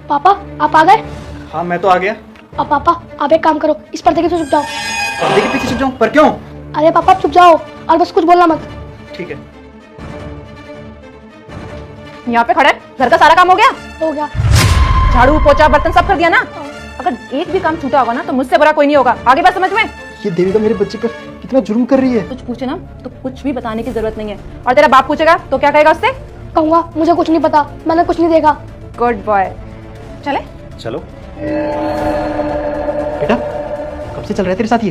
पापा आप आ गए? हाँ मैं तो आ गया। अब पापा आप एक काम करो, इस पर्दे के पीछे छुप जाओ। पर्दे के पीछे छुप जाऊं? पर क्यों? अरे पापा आप छुप जाओ और बस कुछ बोलना मत। ठीक है। यहाँ पे खड़े घर का सारा काम हो गया? हो गया। झाड़ू पोछा बर्तन सब कर दिया ना? अगर एक भी काम छूटा होगा ना तो मुझसे बुरा कोई नहीं होगा। आगे बात समझ में? ये देविका मेरे बच्चे पर कितना जुर्म कर रही है। कुछ पूछे ना तो कुछ भी बताने की जरूरत नहीं है। और तेरा बाप पूछेगा तो क्या कहेगा उससे? कहूँगा मुझे कुछ नहीं पता, मैंने कुछ नहीं देखा। Good boy. चले चलो। बेटा कब से चल रहा है तेरे साथ ये?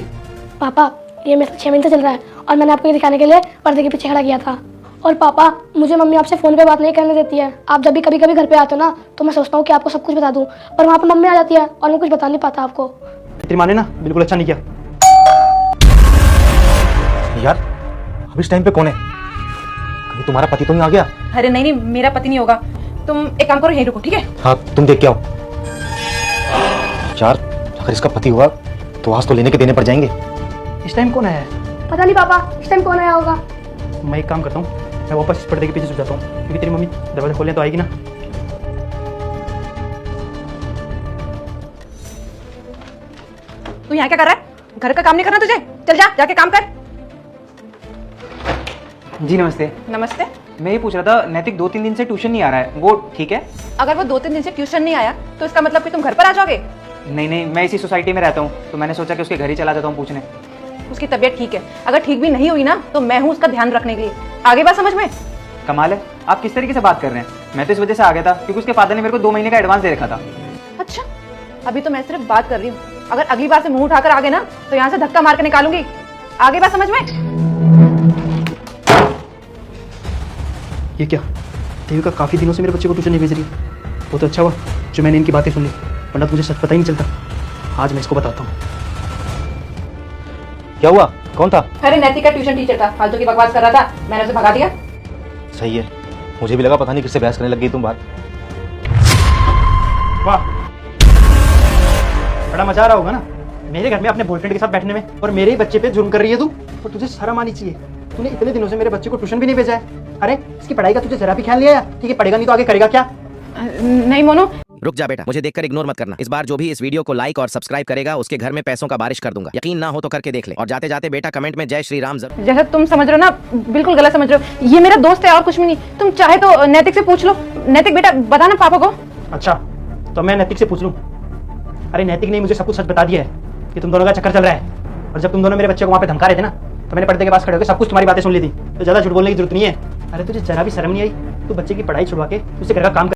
पापा ये मेरे 6 महीने से चल रहा है और मैंने आपको ये दिखाने के लिए पर्दे के पीछे खड़ा किया था। और पापा मुझे मम्मी आपसे फ़ोन पे बात नहीं करने देती है। आप जब भी कभी कभी घर पे आते हो ना तो मैं सोचता हूँ कि आपको सब कुछ बता दूँ, पर वहाँ पर मम्मी आ जाती है और मैं कुछ बता नहीं पाता आपको। तेरी माँ ने ना बिल्कुल अच्छा नहीं किया। यार अब इस टाइम पे कौन है? कहीं तुम्हारा पति तो नहीं आ गया? अरे नहीं नहीं, मेरा पति नहीं होगा। तुम एक काम करो, यहीं रुको, ठीक है? हाँ तुम देख के आओ। यार अगर इसका पति हुआ तो आज तो लेने के देने पड़ जाएंगे। इस टाइम कौन आया है? पता नहीं पापा इस टाइम कौन आया होगा। मैं एक काम करता हूँ, मैं वापस इस पर्दे के पीछे छुप जाता हूँ, क्योंकि तेरी मम्मी दरवाजा खोलने तो आएगी ना। तू यहाँ क्या कर रहा है? घर का काम नहीं करना तुझे? चल जा, जाके काम कर। जी नमस्ते। नमस्ते। मैं ये पूछ रहा था, नैतिक 2-3 दिन से ट्यूशन नहीं आ रहा है, वो ठीक है? अगर वो 2-3 दिन से ट्यूशन नहीं आया तो इसका मतलब कि तुम घर पर आ जाओगे? नहीं नहीं, मैं इसी सोसाइटी में रहता हूँ तो मैंने सोचा कि उसके घर ही चला जाता हूँ पूछने। उसकी तबीयत ठीक है, अगर ठीक भी नहीं हुई ना तो मैं हूँ उसका ध्यान रखने के लिए। आगे बात समझ में? कमाल है, आप किस तरीके से बात कर रहे हैं? मैं तो इस वजह से आ गया था क्योंकि उसके फादर ने मेरे को 2 महीने का एडवांस दे रखा था। अच्छा, अभी तो मैं सिर्फ बात कर रही हूँ। अगर अगली बार से मुंह उठाकर आ गए ना तो यहाँ से धक्का मार के निकालूंगी। आगे बात समझ में? ये क्या, देविका काफ़ी दिनों से मेरे बच्चे को ट्यूशन नहीं भेज रही। वो तो अच्छा हुआ जो मैंने इनकी बातें सुन ली, वरना तो मुझे सच पता ही नहीं चलता। आज मैं इसको बताता हूँ। क्या हुआ? कौन था? अरे नैतिक का ट्यूशन टीचर था, फालतू की बकवास कर रहा था, मैंने उसे भगा दिया। सही है, मुझे भी लगा पता नहीं किससे बहस करने लग गई तुम बात। वाह, बड़ा मजा आ रहा होगा ना मेरे घर में अपने बॉयफ्रेंड के साथ बैठने में, और मेरे ही बच्चे पे जुर्म कर रही है तू। और तुझे शर्म आनी चाहिए, तूने इतने दिनों से मेरे बच्चे को ट्यूशन भी नहीं भेजा है। अरे इसकी पढ़ाई का तुझे जरा भी ख्याल नहीं आया? ठीक है, पढ़ेगा नहीं तो आगे करेगा क्या? नहीं मोनू। रुक जा बेटा, मुझे देखकर इग्नोर मत करना। इस बार जो भी इस वीडियो को लाइक और सब्सक्राइब करेगा उसके घर में पैसों का बारिश कर दूंगा। यकीन ना हो तो करके देख ले। और जाते जाते बेटा कमेंट में जय श्री राम जरूर। जैसा तुम समझ रहे हो ना, बिल्कुल गलत समझ रहे हो। ये मेरा दोस्त है और कुछ भी नहीं। तुम चाहे तो नैतिक से पूछ लो। नैतिक बेटा बता ना पापा को। अच्छा तो मैं नैतिक से पूछ लूँ? अरे नैतिक ने मुझे सब कुछ सच बता दिया है कि तुम दोनों का चक्कर चल रहा है। और जब तुम दोनों मेरे बच्चे को वहाँ पे धमका रहे थे ना तो मैंने पर्दे के पास खड़े होकर सब कुछ तुम्हारी बातें सुन ली थी। तो ज़्यादा झूठ बोलने की जरूरत नहीं है। अरे तुझे जरा भी शर्म नहीं आई? तू बच्चे की पढ़ाई छुड़वा के उसे घर का काम